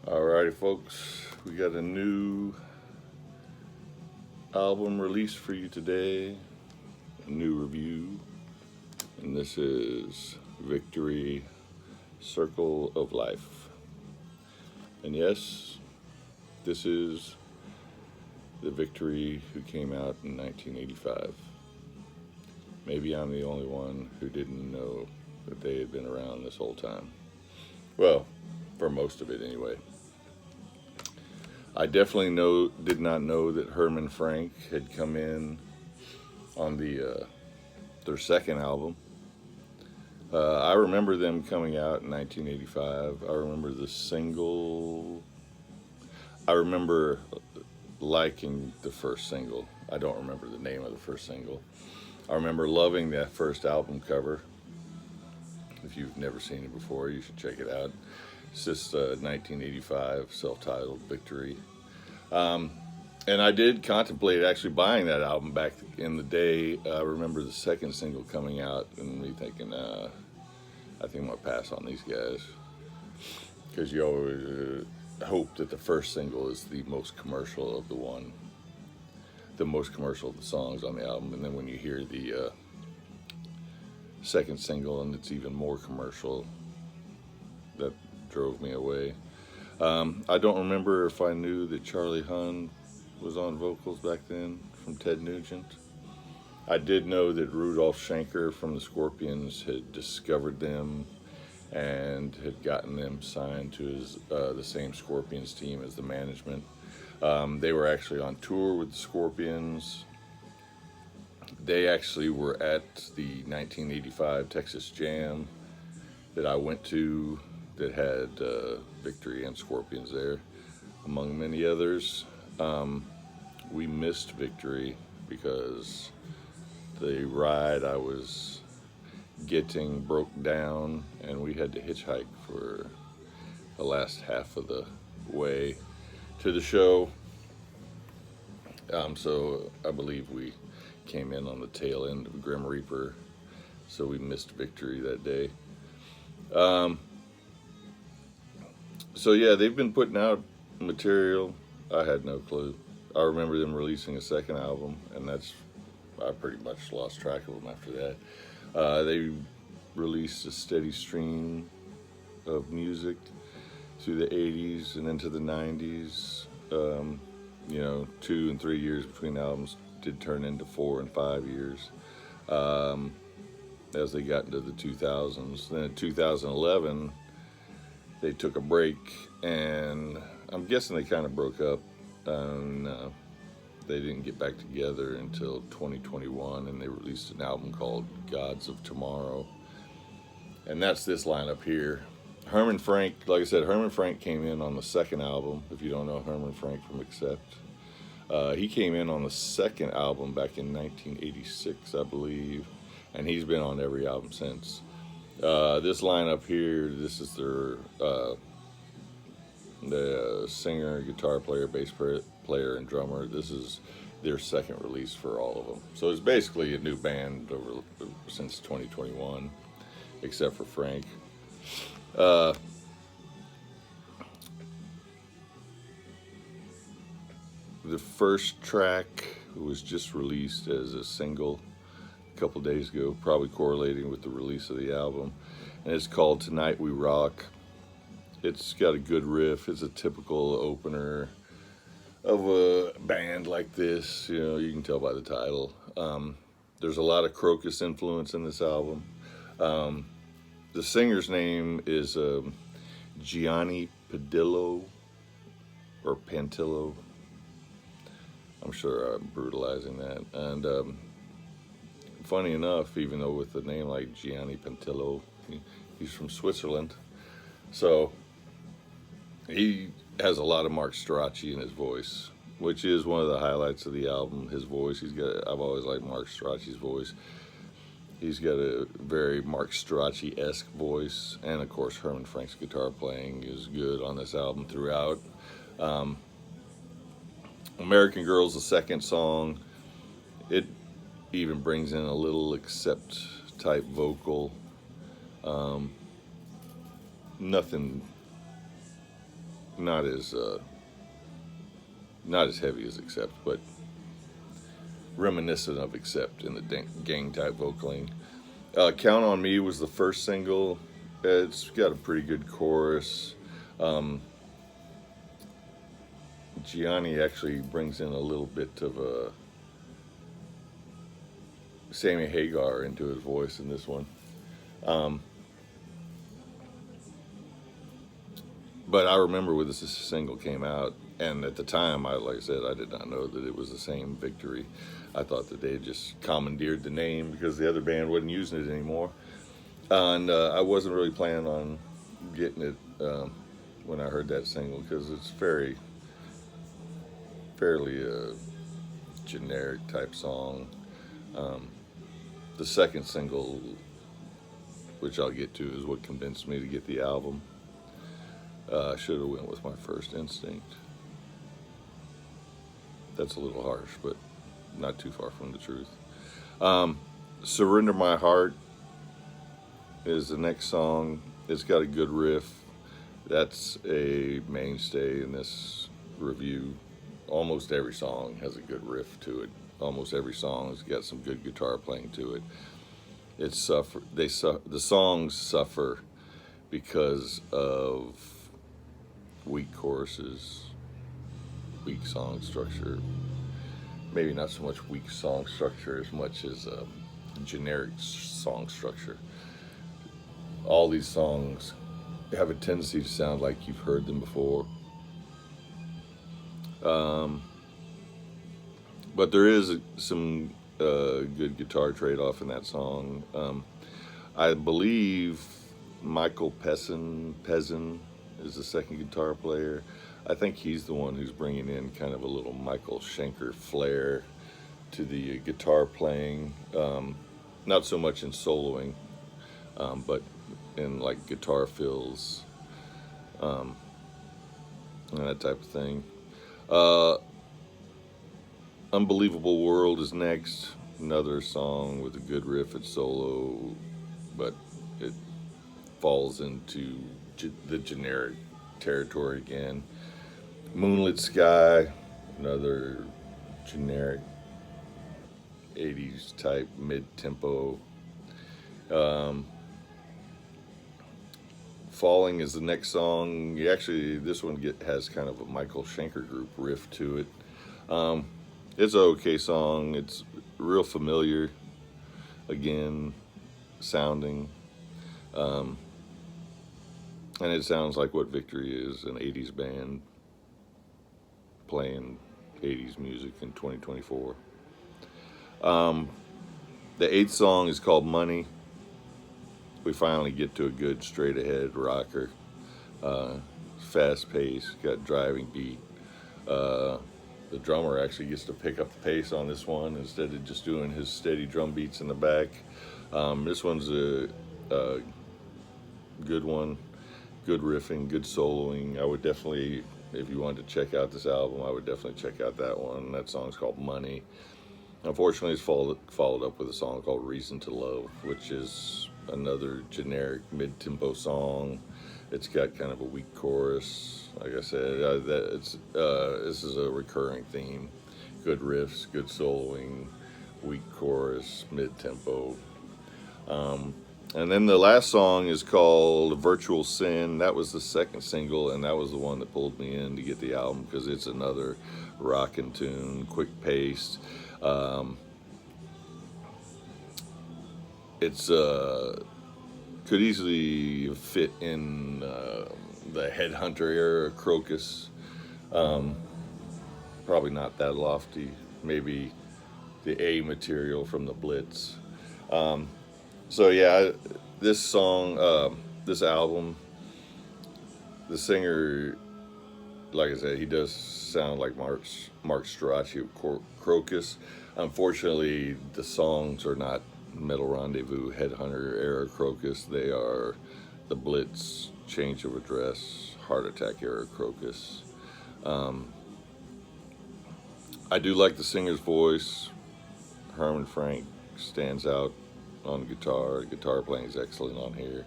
Alrighty, folks, we got a new album released for you today, a new review, and this is Victory Circle of Life. And yes, this is the Victory who came out in 1985. Maybe I'm the only one who didn't know that they had been around this whole time. Well, for most of it anyway. I definitely did not know that Herman Frank had come in on their second album. I remember them coming out in 1985. I remember the single. I remember liking the first single. I don't remember the name of the first single. I remember loving that first album cover. If you've never seen it before, you should check it out. It's just 1985 self-titled Victory. And I did contemplate actually buying that album back in the day. I remember the second single coming out and me thinking, I think I'm going to pass on these guys. Because you always hope that the first single is the most commercial of the most commercial of the songs on the album. And then when you hear the second single and it's even more commercial, that drove me away. I don't remember if I knew that Charlie Hunn was on vocals back then from Ted Nugent. I did know that Rudolf Schenker from the Scorpions had discovered them and had gotten them signed to the same Scorpions team as the management. They were actually on tour with the Scorpions. They actually were at the 1985 Texas Jam that I went to that had Victory and Scorpions there, among many others. We missed Victory because the ride I was getting broke down and we had to hitchhike for the last half of the way to the show. So I believe we came in on the tail end of Grim Reaper, so we missed Victory that day. So yeah, they've been putting out material. I had no clue. I remember them releasing a second album, and I pretty much lost track of them after that. They released a steady stream of music through the 80s and into the 90s. 2 and 3 years between albums did turn into 4 and 5 years as they got into the 2000s. Then in 2011, they took a break, and I'm guessing they kind of broke up. They didn't get back together until 2021, and they released an album called Gods of Tomorrow. And that's this lineup here. Herman Frank, like I said, Herman Frank came in on the second album. If you don't know Herman Frank from Accept, he came in on the second album back in 1986, I believe, and he's been on every album since. This lineup here, this is the singer, guitar player, bass player, and drummer. This is their second release for all of them. So it's basically a new band since 2021, except for Frank. The first track was just released as a single a couple days ago, probably correlating with the release of the album, and it's called Tonight We Rock. It's got a good riff. It's a typical opener of a band like this. You can tell by the title. There's a lot of Crocus influence in this album. The singer's name is Gianni Padillo or Pontillo. I'm sure I'm brutalizing that. And funny enough, even though with a name like Gianni Pontillo, he's from Switzerland. So he has a lot of Mark Strachey in his voice, which is one of the highlights of the album. His voice, I've always liked Mark Strachey's voice. He's got a very Mark Strachey-esque voice, and of course Herman Frank's guitar playing is good on this album throughout. American Girl's the second song. It even brings in a little Accept type vocal. Nothing not as not as heavy as Accept, but reminiscent of Accept in the gang type vocaling. Count on Me was the first single. It's got a pretty good chorus. Gianni actually brings in a little bit of a Sammy Hagar into his voice in this one. But I remember when this single came out, and at the time, like I said, I did not know that it was the same Victory. I thought that they had just commandeered the name because the other band wasn't using it anymore. And I wasn't really planning on getting it when I heard that single because it's fairly generic type song. The second single, which I'll get to, is what convinced me to get the album. I should have went with My First Instinct. That's a little harsh, but not too far from the truth. Surrender My Heart is the next song. It's got a good riff. That's a mainstay in this review. Almost every song has a good riff to it. Almost every song has got some good guitar playing to it. The songs suffer because of weak choruses, weak song structure. Maybe not so much weak song structure as much as generic song structure. All these songs have a tendency to sound like you've heard them before. But there is some good guitar trade-off in that song. I believe Michael Pesin is the second guitar player. I think he's the one who's bringing in kind of a little Michael Schenker flair to the guitar playing. Not so much in soloing, but in like guitar fills and that type of thing. Unbelievable World is next. Another song with a good riff at solo, but it falls into the generic territory again. Moonlit Sky, another generic 80s type mid-tempo. Falling is the next song. Actually, this one has kind of a Michael Schenker group riff to it. It's an okay song. It's real familiar, again, sounding. And it sounds like what Victory is, an 80s band playing 80s music in 2024. The eighth song is called Money. We finally get to a good straight ahead rocker. Fast pace, got driving beat. The drummer actually gets to pick up the pace on this one instead of just doing his steady drum beats in the back. This one's a good one, good riffing, good soloing. I would definitely, if you wanted to check out this album, I would definitely check out that one. That song's called Money. Unfortunately, it's followed up with a song called Reason to Love, which is another generic mid-tempo song. It's got kind of a weak chorus. Like I said, this is a recurring theme. Good riffs, good soloing, weak chorus, mid-tempo. And then the last song is called Virtual Sin. That was the second single, and that was the one that pulled me in to get the album because it's another rockin' tune, quick-paced. It's could easily fit in the Headhunter era Crocus. Probably not that lofty. Maybe the A material from the Blitz. So yeah, this song, this album, the singer, like I said, he does sound like Mark Strachey of Crocus. Unfortunately, the songs are not Metal Rendezvous, Headhunter era Crocus. They are the Blitz, Change of Address, Heart Attack era Crocus. I do like the singer's voice. Herman Frank stands out on guitar. Guitar playing is excellent on here.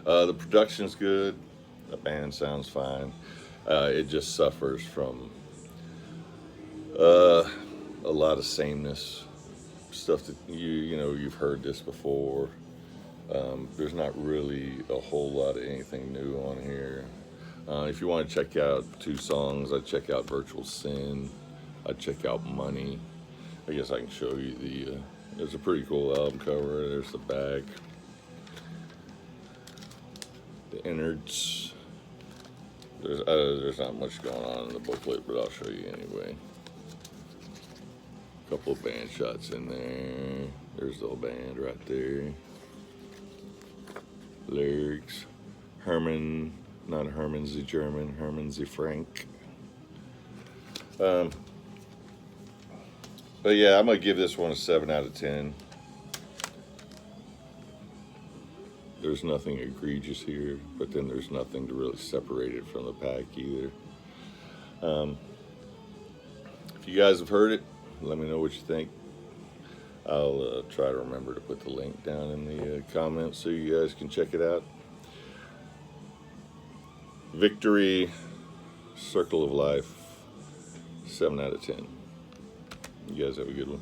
The production's good. The band sounds fine. It just suffers from a lot of sameness, stuff that you've heard this before. There's not really a whole lot of anything new on here. If you want to check out 2 songs, I'd check out Virtual Sin. I'd check out Money. I guess I can show you there's a pretty cool album cover. There's the back. The innards. There's not much going on in the booklet, but I'll show you anyway. A couple of band shots in there. There's the whole band right there. Lyrics. Herman, not Herman the German, Herman the Frank. But yeah, I'm gonna give this one a 7 out of 10. There's nothing egregious here, but then there's nothing to really separate it from the pack either. If you guys have heard it, let me know what you think. I'll try to remember to put the link down in the comments so you guys can check it out. Victory, Circle of Life, 7 out of 10. You guys have a good one.